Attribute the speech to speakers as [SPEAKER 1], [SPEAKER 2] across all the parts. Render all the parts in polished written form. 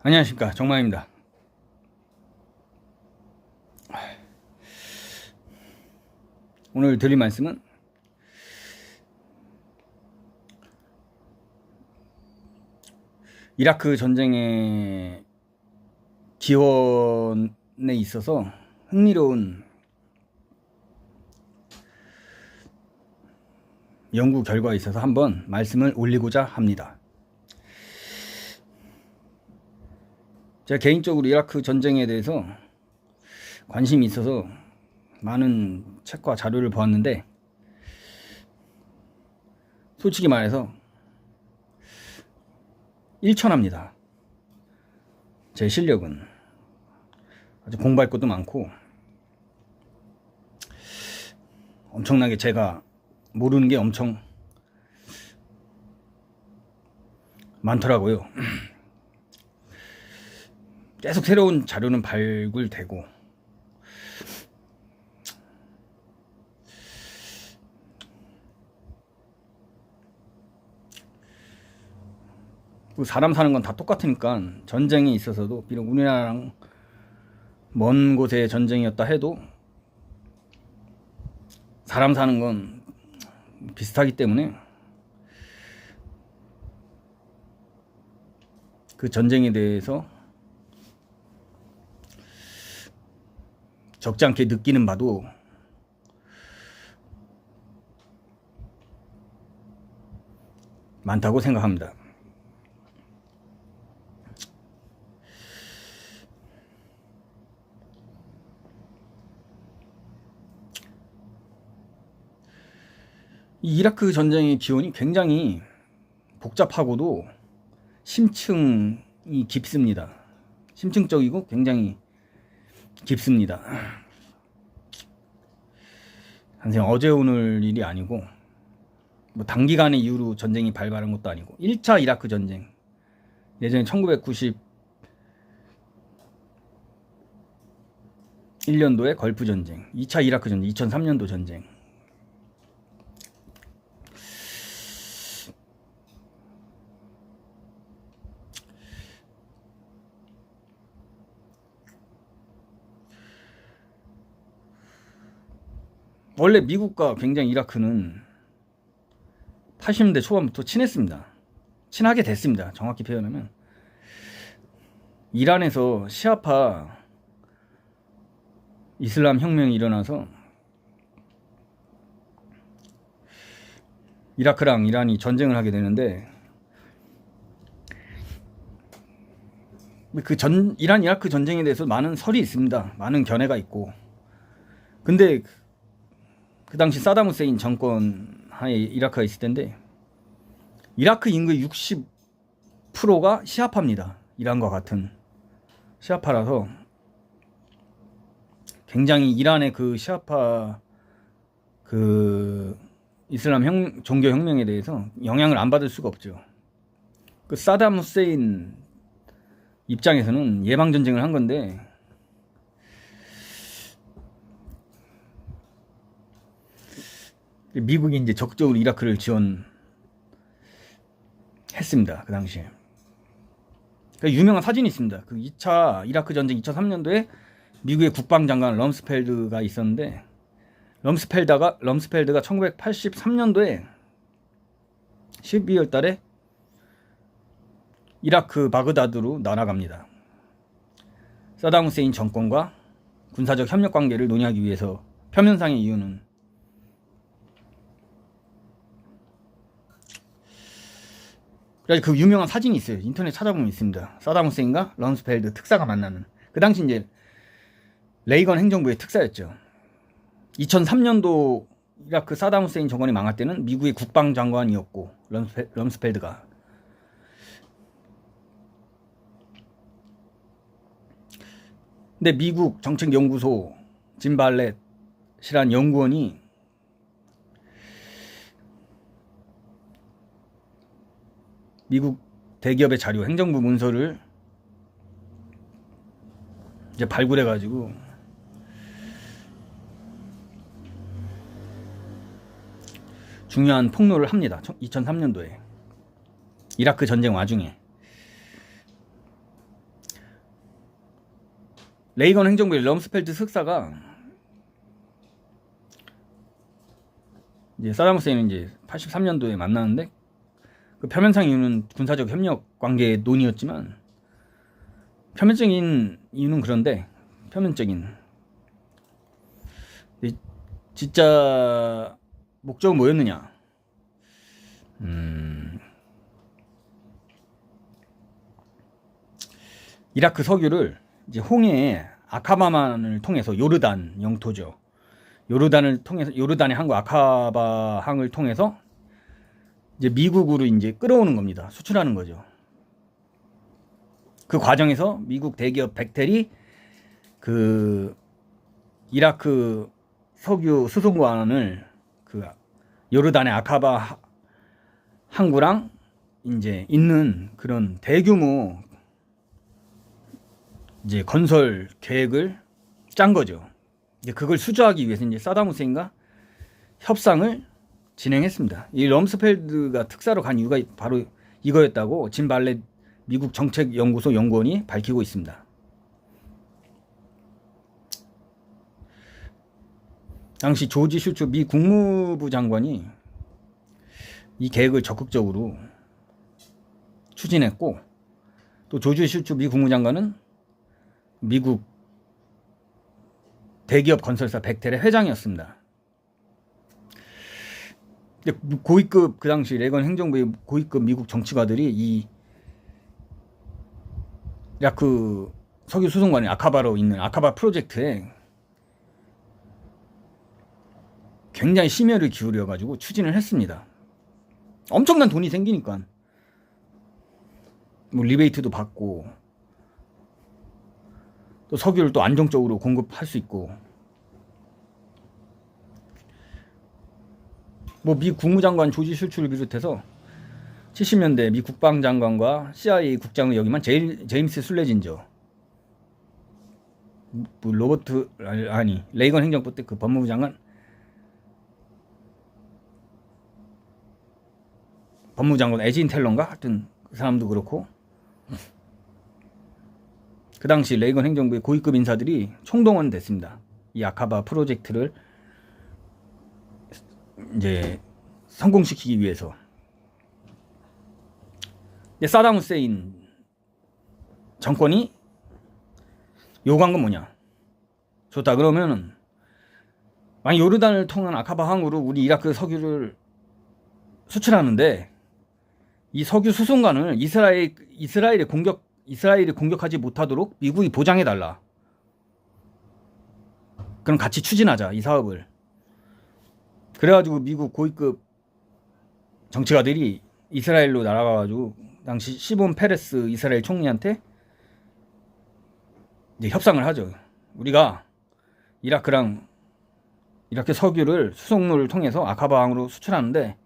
[SPEAKER 1] 안녕하십니까, 정마입니다. 오늘 드릴 말씀은 이라크 전쟁의 기원에 있어서 흥미로운 연구 결과에 있어서 한번 말씀을 올리고자 합니다. 제가 개인적으로 이라크 전쟁에 대해서 관심이 있어서 많은 책과 자료를 보았는데, 솔직히 말해서 일천합니다. 제 실력은 아주 공부할 것도 많고 엄청나게 제가 모르는 게 엄청 많더라고요. 계속 새로운 자료는 발굴되고, 사람 사는 건 다 똑같으니까 전쟁에 있어서도 비록 우리나라랑 먼 곳의 전쟁이었다 해도 사람 사는 건 비슷하기 때문에 그 전쟁에 대해서 적지 않게 느끼는 바도 많다고 생각합니다. 이 이라크 전쟁의 기원이 굉장히 복잡하고도 심층이 깊습니다. 심층적이고 굉장히 깊습니다. 한생 어제 오늘 일이 아니고, 뭐 단기간의 이유로 전쟁이 발발한 것도 아니고, 1차 이라크 전쟁, 예전에 1991년도에 걸프 전쟁, 2차 이라크 전쟁, 2003년도 전쟁, 원래 미국과 굉장히 이라크는 80년대 초반부터 친했습니다. 친하게 됐습니다. 정확히 표현하면 이란에서 시아파 이슬람 혁명이 일어나서 이라크랑 이란이 전쟁을 하게 되는데, 이란 이라크 전쟁에 대해서 많은 설이 있습니다. 많은 견해가 있고, 근데 그 당시 사담 후세인 정권 하에 이라크가 있을 텐데, 이라크 인구의 60%가 시아파입니다. 이란과 같은 시아파라서 굉장히 이란의 그 시아파 그 이슬람 종교 혁명에 대해서 영향을 안 받을 수가 없죠. 그 사담 후세인 입장에서는 예방 전쟁을 한 건데, 미국이 이제 적극적으로 이라크를 지원했습니다. 그 당시에. 그러니까 유명한 사진이 있습니다. 그 2차 이라크 전쟁 2003년도에 미국의 국방장관 럼스펠드가 있었는데, 럼스펠드가 1983년도에 12월 달에 이라크 바그다드로 날아갑니다. 사담 후세인 정권과 군사적 협력 관계를 논의하기 위해서. 표면상의 이유는 그래서 그 유명한 사진이 있어요. 인터넷 찾아보면 있습니다. 사담 후세인과 럼스펠드 특사가 만나는. 그 당시 이제 레이건 행정부의 특사였죠. 2003년도 이라크 사담 후세인 정권이 망할 때는 미국의 국방장관이었고, 럼스펠드가. 근데 미국 정책연구소 짐 발렛이란 연구원이 미국 대기업의 자료, 행정부 문서를 이제 발굴해가지고 중요한 폭로를 합니다. 2003년도에 이라크 전쟁 와중에 레이건 행정부의 럼스펠트 특사가 이제 사담 후세인은 이제 83년도에 만나는데 그 표면상 이유는 군사적 협력 관계의 논의였지만 표면적인 이유는 그런데 표면적인 진짜 목적은 뭐였느냐? 이라크 석유를 이제 홍해의 아카바만을 통해서 요르단 영토죠. 요르단을 통해서 요르단의 항구 아카바 항을 통해서 이제 미국으로 이제 끌어오는 겁니다. 수출하는 거죠. 그 과정에서 미국 대기업 벡텔이 그 이라크 석유 수송관을 그 요르단의 아카바 항구랑 이제 있는 그런 대규모 이제 건설 계획을 짠 거죠. 이제 그걸 수주하기 위해서 이제 사담 후세인과 협상을 진행했습니다. 이 럼스펠드가 특사로 간 이유가 바로 이거였다고 짐 발렛 미국 정책연구소 연구원이 밝히고 있습니다. 당시 조지 슈츠 미 국무부 장관이 이 계획을 적극적으로 추진했고 또 조지 슈츠 미 국무장관은 미국 대기업 건설사 벡텔의 회장이었습니다. 고위급 그 당시 레건 행정부의 고위급 미국 정치가들이 이 이라크 석유 수송관의 아카바로 있는 아카바 프로젝트에 굉장히 심혈을 기울여 가지고 추진을 했습니다. 엄청난 돈이 생기니까 뭐 리베이트도 받고 또 석유를 또 안정적으로 공급할 수 있고 뭐 미 국무장관 조지 슐츠를 비롯해서 70년대 미 국방장관과 CIA 국장을 역임한 제임스 술레진저 뭐 로버트 아니 레이건 행정부 때 그 법무부 장관 에진 텔런가 하여튼 그 사람도 그렇고 그 당시 레이건 행정부의 고위급 인사들이 총동원 됐습니다. 이 아카바 프로젝트를 이제 성공시키기 위해서. 사담 후세인 정권이 요구한 건 뭐냐? 좋다 그러면은 만약 요르단을 통한 아카바 항으로 우리 이라크 석유를 수출하는데 이 석유 수송관을 이스라엘이 공격하지 못하도록 미국이 보장해 달라. 그럼 같이 추진하자 이 사업을. 그래가지고 미국 고위급 정치가들이 이스라엘로 날아가가지고 당시 시몬 페레스 이스라엘 총리한테 이제 협상을 하죠. 우리가 이라크 석유를 수송로를 통해서 아카바항으로 수출하는데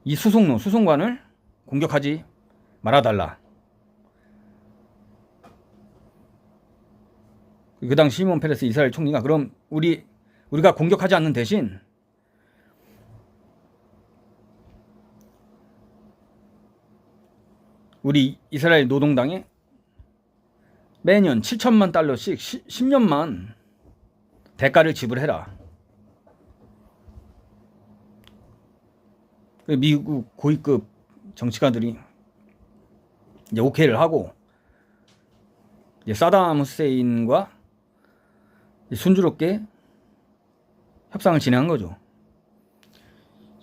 [SPEAKER 1] 이 수송관을 공격하지 말아달라. 그 당시 시몬 페레스 이스라엘 총리가 그럼 우리가 공격하지 않는 대신 우리 이스라엘 노동당에 매년 7천만 달러씩 10년만 대가를 지불해라. 미국 고위급 정치가들이 이제 오케이를 하고 이제 사담 후세인과 순조롭게 협상을 진행한 거죠.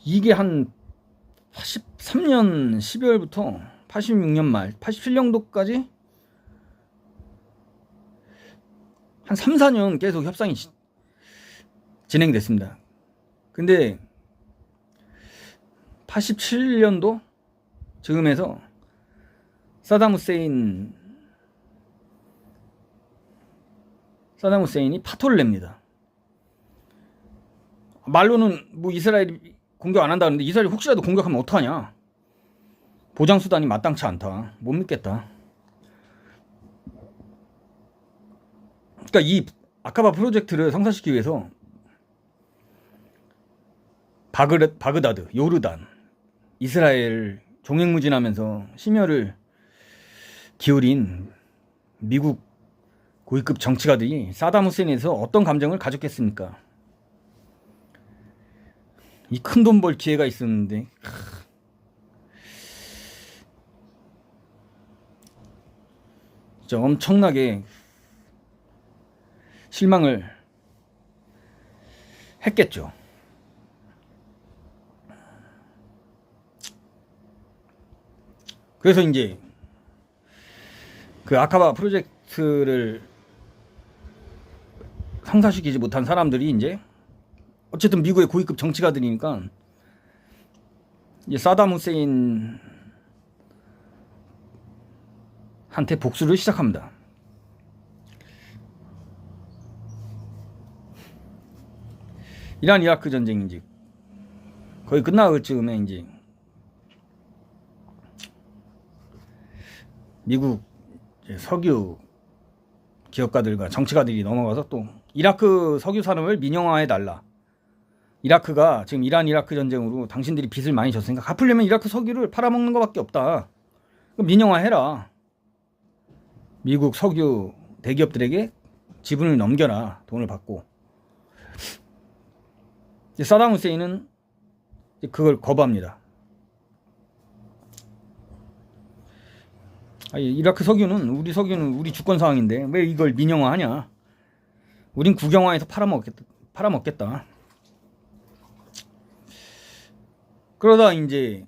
[SPEAKER 1] 이게 한 83년 12월부터 86년 말 87년도까지 한 3, 4년 계속 협상이 진행됐습니다. 근데 87년도 즈음에서 사담 후세인이 파토를 냅니다. 말로는 뭐 이스라엘이 공격 안 한다는데 이스라엘이 혹시라도 공격하면 어떡하냐? 보장수단이 마땅치 않다. 못 믿겠다. 그러니까 이 아카바 프로젝트를 성사시키기 위해서 바그다드, 요르단, 이스라엘 종횡무진하면서 심혈을 기울인 미국 고위급 정치가들이 사담 후세인에 대해서 어떤 감정을 가졌겠습니까? 이 큰 돈 벌 기회가 있었는데 진짜 엄청나게 실망을 했겠죠. 그래서 이제 그 아카바 프로젝트를 성사시키지 못한 사람들이 이제 어쨌든 미국의 고위급 정치가들이니까 이제 사담 후세인 한테 복수를 시작합니다. 이란 이라크 전쟁이 이제 거의 끝나갈 즈음에 이제 미국 석유 기업가들과 정치가들이 넘어가서 또 이라크 석유 산업을 민영화해 달라. 이라크가 지금 이란 이라크 전쟁으로 당신들이 빚을 많이 졌으니까 갚으려면 이라크 석유를 팔아먹는 것밖에 없다. 그럼 민영화해라. 미국 석유 대기업들에게 지분을 넘겨라. 돈을 받고. 사담 후세인은 그걸 거부합니다. 이라크 석유는 우리 주권 사항인데 왜 이걸 민영화하냐? 우린 국영화해서 팔아먹겠다. 그러다 이제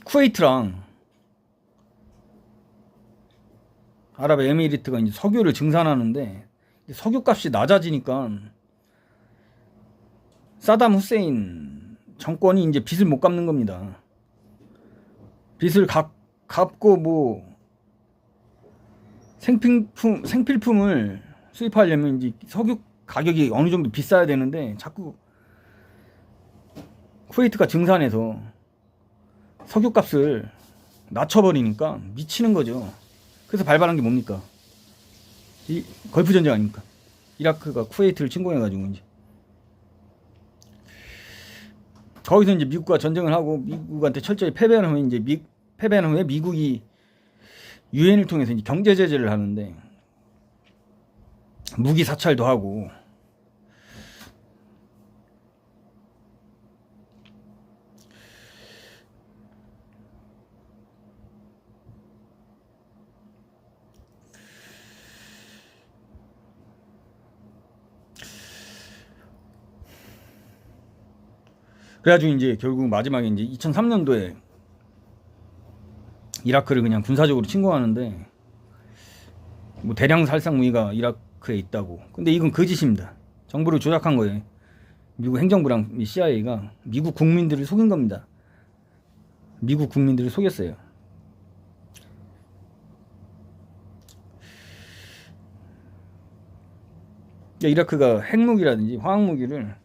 [SPEAKER 1] 쿠웨이트랑 아랍에미리트가 이제 석유를 증산하는데 석유값이 낮아지니까 사담 후세인 정권이 이제 빚을 못 갚는 겁니다. 빚을 갚고 뭐 생필품을 수입하려면 이제 석유 가격이 어느 정도 비싸야 되는데 자꾸 쿠웨이트가 증산해서 석유값을 낮춰버리니까 미치는 거죠. 그래서 발발한 게 뭡니까? 이 걸프 전쟁 아닙니까? 이라크가 쿠웨이트를 침공해가지고 이제 거기서 이제 미국과 전쟁을 하고 미국한테 철저히 패배한 후에 미국이 유엔을 통해서 이제 경제 제재를 하는데 무기 사찰도 하고 그래가지고 이제 결국 마지막에 이제 2003년도에 이라크를 그냥 군사적으로 침공하는데 뭐 대량 살상 무기가 이라크에 있다고. 근데 이건 거짓입니다. 정보를 조작한 거예요. 미국 행정부랑 CIA가 미국 국민들을 속인 겁니다. 미국 국민들을 속였어요. 이라크가 핵무기라든지 화학무기를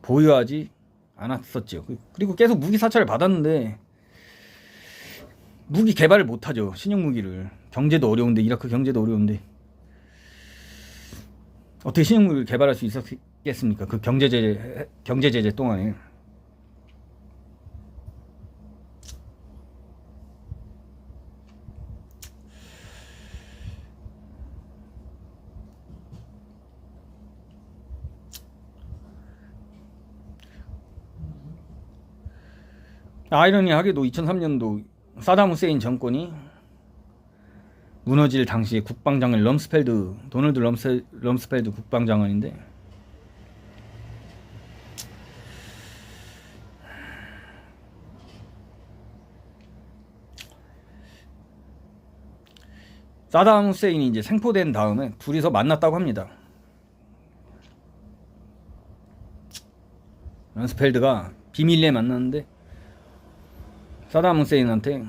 [SPEAKER 1] 보유하지 않았었죠. 그리고 계속 무기 사찰을 받았는데 무기 개발을 못하죠. 신형 무기를. 경제도 어려운데, 이라크 경제도 어려운데 어떻게 신형 무기를 개발할 수 있었겠습니까? 그 경제 제재 동안에. 아이러니하게도 2003년도 사담 후세인 정권이 무너질 당시에 국방장관 도널드 럼스펠드 국방장관인데 사담 후세인이 이제 생포된 다음에 둘이서 만났다고 합니다. 럼스펠드가 비밀리에 만났는데 사담 후세인한테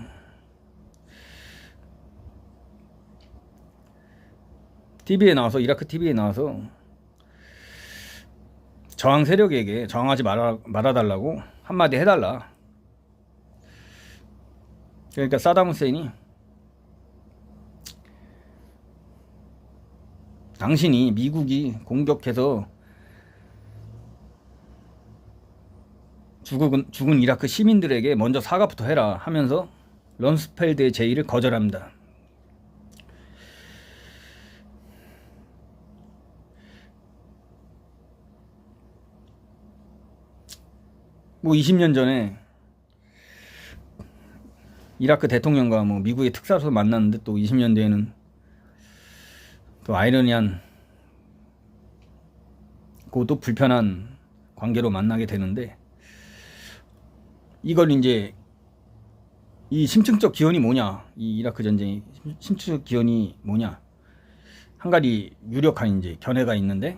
[SPEAKER 1] 이라크 TV에 나와서 저항 세력에게 저항하지 말아달라고 한마디 해달라. 그러니까 사담 후세인이 당신이 미국이 공격해서 죽은 이라크 시민들에게 먼저 사과부터 해라 하면서 럼스펠드의 제의를 거절합니다. 뭐 20년 전에 이라크 대통령과 뭐 미국의 특사서 만났는데 또 20년 뒤에는 또 아이러니한 그것도 불편한 관계로 만나게 되는데, 이걸 이제 이 심층적 기원이 뭐냐, 이 이라크 전쟁의 심층적 기원이 뭐냐, 한 가지 유력한 이제 견해가 있는데,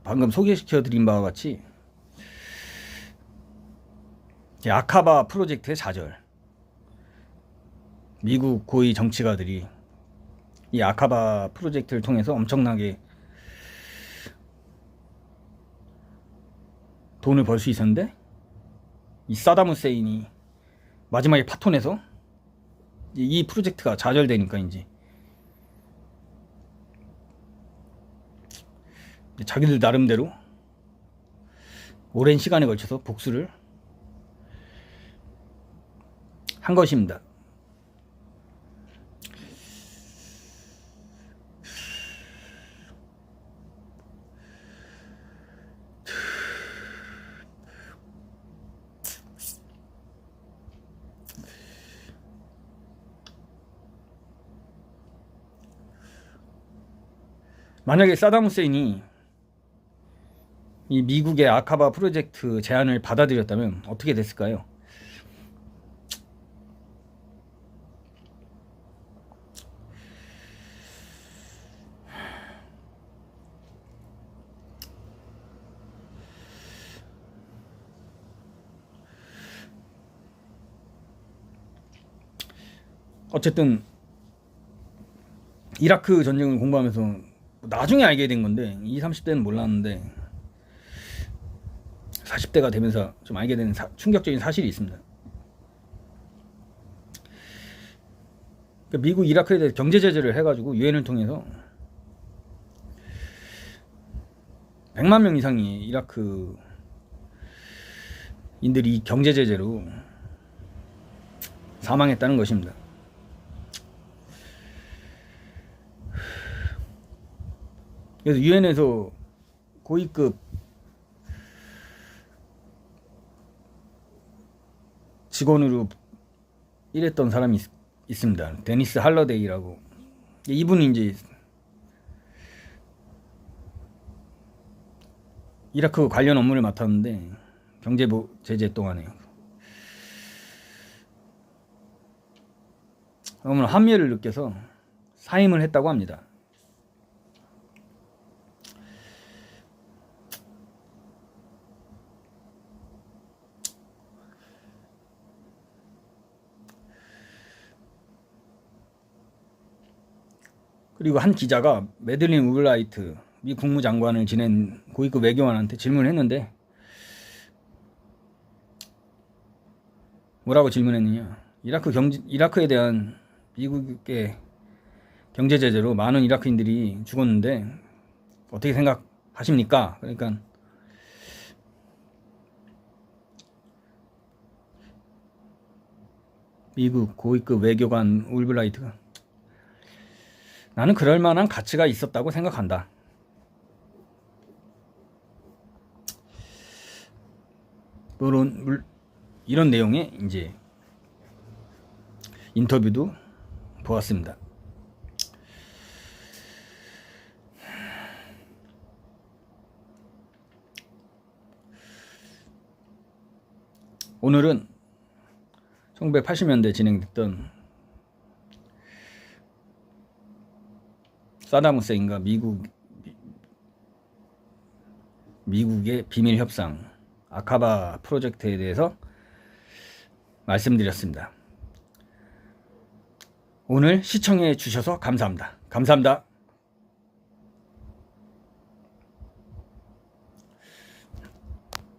[SPEAKER 1] 방금 소개시켜 드린 바와 같이 아카바 프로젝트의 좌절, 미국 고위 정치가들이 이 아카바 프로젝트를 통해서 엄청나게 돈을 벌 수 있었는데, 이 사담 후세인이 마지막에 파토내서 이 프로젝트가 좌절되니까 이제 자기들 나름대로 오랜 시간에 걸쳐서 복수를 한 것입니다. 만약에 사담 후세인이 이 미국의 아카바 프로젝트 제안을 받아들였다면 어떻게 됐을까요? 어쨌든 이라크 전쟁을 공부하면서 나중에 알게 된 건데, 20, 30대는 몰랐는데 40대가 되면서 좀 알게 되는 충격적인 사실이 있습니다. 그러니까 미국 이라크에 대해 경제 제재를 해가지고 유엔을 통해서 100만 명 이상이 이라크 인들이 이 경제 제재로 사망했다는 것입니다. 그래서 유엔에서 고위급 직원으로 일했던 사람이 있습니다. 데니스 할러데이라고. 이분이 이제 이라크 관련 업무를 맡았는데 경제 제재 동안에 너무 함의를 느껴서 사임을 했다고 합니다. 그리고 한 기자가 매들린 울라이트 미 국무장관을 지낸 고위급 외교관한테 질문을 했는데, 뭐라고 질문했느냐, 이라크에 대한 미국의 경제 제재로 많은 이라크인들이 죽었는데 어떻게 생각하십니까? 그러니까 미국 고위급 외교관 울브라이트가 나는 그럴 만한 가치가 있었다고 생각한다. 이런 내용의 이제 인터뷰도 보았습니다. 오늘은 1980년대 진행됐던 사담 후세인과 미국의 비밀 협상 아카바 프로젝트에 대해서 말씀드렸습니다. 오늘 시청해 주셔서 감사합니다. 감사합니다.